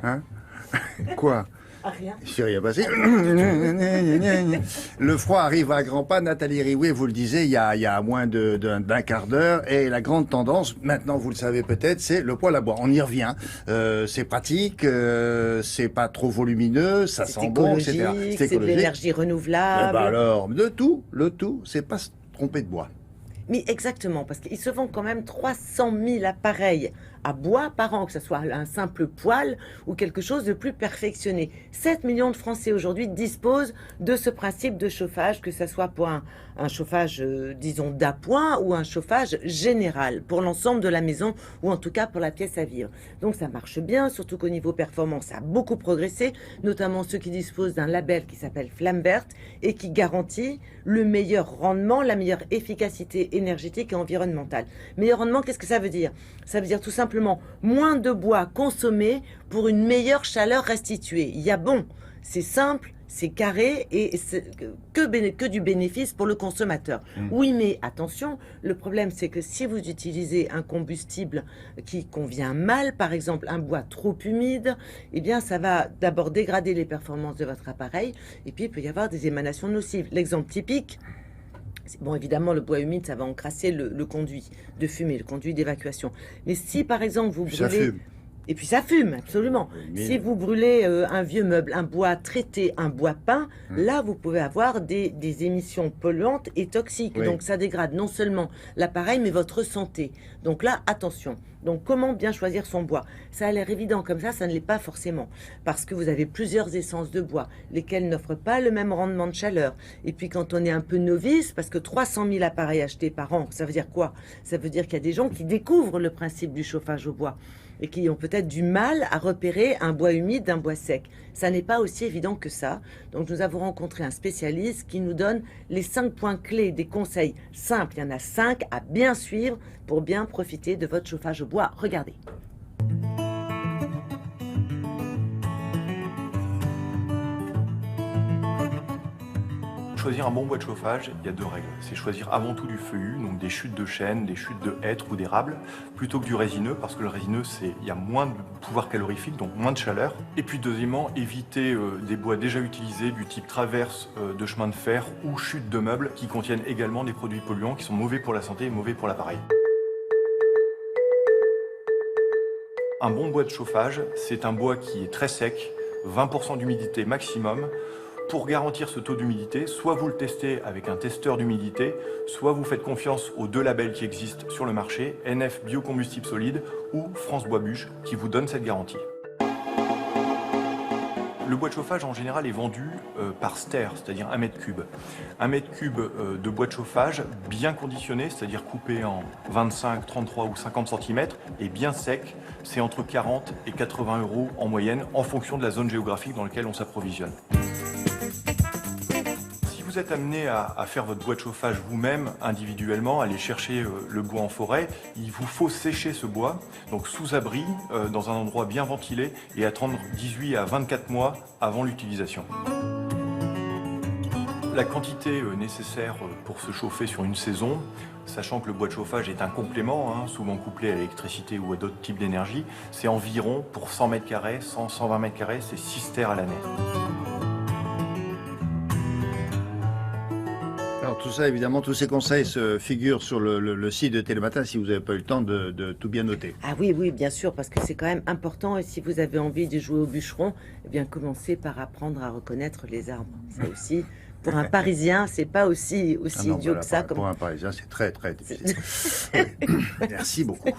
Hein? Quoi? Ah, rien. Il s'est rien passé. Le froid arrive à grands pas. Nathalie Riouet, vous le disiez, il y a moins d'un quart d'heure. Et la grande tendance, maintenant vous le savez peut-être, c'est le poêle à bois. On y revient. C'est pratique, c'est pas trop volumineux, ça sent bon, etc. C'est de l'énergie Eh renouvelable. ben alors, le tout, c'est pas se tromper de bois. Mais exactement, parce qu'ils se vendent quand même 300 000 appareils à bois par an, que ce soit un simple poêle ou quelque chose de plus perfectionné. 7 millions de Français aujourd'hui disposent de ce principe de chauffage, que ce soit pour un chauffage, disons, d'appoint ou un chauffage général pour l'ensemble de la maison ou en tout cas pour la pièce à vivre. Donc ça marche bien, surtout qu'au niveau performance, ça a beaucoup progressé, notamment ceux qui disposent d'un label qui s'appelle Flamme Verte et qui garantit le meilleur rendement, la meilleure efficacité énergétique et environnementale. Meilleur rendement, qu'est-ce que ça veut dire? Ça veut dire tout simplement moins de bois consommé pour une meilleure chaleur restituée. Il y a bon, c'est simple, c'est carré et que du bénéfice pour le consommateur. Oui, mais attention, le problème c'est que si vous utilisez un combustible qui convient mal, par exemple un bois trop humide, eh bien ça va d'abord dégrader les performances de votre appareil et puis il peut y avoir des émanations nocives. L'exemple typique, bon, évidemment, le bois humide, ça va encrasser le conduit de fumée, le conduit d'évacuation. Mais si, par exemple, vous Ça brûlez... fume. Et puis ça fume, absolument. Si vous brûlez un vieux meuble, un bois traité, un bois peint, là, vous pouvez avoir des émissions polluantes et toxiques. Oui. Donc ça dégrade non seulement l'appareil, mais votre santé. Donc là, attention. Donc comment bien choisir son bois? Ça a l'air évident comme ça ne l'est pas forcément. Parce que vous avez plusieurs essences de bois, lesquelles n'offrent pas le même rendement de chaleur. Et puis quand on est un peu novice, parce que 300 000 appareils achetés par an, ça veut dire quoi? Ça veut dire qu'il y a des gens qui découvrent le principe du chauffage au bois et qui ont peut-être du mal à repérer un bois humide d'un bois sec. Ça n'est pas aussi évident que ça. Donc nous avons rencontré un spécialiste qui nous donne les 5 points clés, des conseils simples. Il y en a 5 à bien suivre pour bien profiter de votre chauffage au bois. Regardez. Choisir un bon bois de chauffage, il y a 2 règles. C'est choisir avant tout du feuillu, donc des chutes de chêne, des chutes de hêtre ou d'érable, plutôt que du résineux, parce que le résineux, il y a moins de pouvoir calorifique, donc moins de chaleur. Et puis deuxièmement, éviter des bois déjà utilisés du type traverse de chemin de fer ou chutes de meubles qui contiennent également des produits polluants qui sont mauvais pour la santé et mauvais pour l'appareil. Un bon bois de chauffage, c'est un bois qui est très sec, 20% d'humidité maximum. Pour garantir ce taux d'humidité, soit vous le testez avec un testeur d'humidité, soit vous faites confiance aux 2 labels qui existent sur le marché, NF Biocombustible Solide ou France Bois Bûche, qui vous donnent cette garantie. Le bois de chauffage en général est vendu par ster, c'est-à-dire 1 mètre cube. 1 mètre cube de bois de chauffage bien conditionné, c'est-à-dire coupé en 25, 33 ou 50 cm et bien sec, c'est entre 40 et 80 € en moyenne en fonction de la zone géographique dans laquelle on s'approvisionne. Si vous êtes amené à faire votre bois de chauffage vous-même, individuellement, aller chercher le bois en forêt, il vous faut sécher ce bois, donc sous abri, dans un endroit bien ventilé, et attendre 18 à 24 mois avant l'utilisation. La quantité nécessaire pour se chauffer sur une saison, sachant que le bois de chauffage est un complément, souvent couplé à l'électricité ou à d'autres types d'énergie, c'est environ, pour 100 mètres carrés, 100-120 mètres carrés, c'est 6 terres à l'année. Alors tout ça, évidemment, tous ces conseils se figurent sur le site de Télématin si vous n'avez pas eu le temps de tout bien noter. Ah oui, oui, bien sûr, parce que c'est quand même important. Et si vous avez envie de jouer au bûcheron, eh bien commencez par apprendre à reconnaître les arbres. Ça aussi, pour un Parisien, c'est pas aussi Ah non, idiot voilà, que ça. pour un Parisien, c'est très, très difficile. Oui. Merci beaucoup.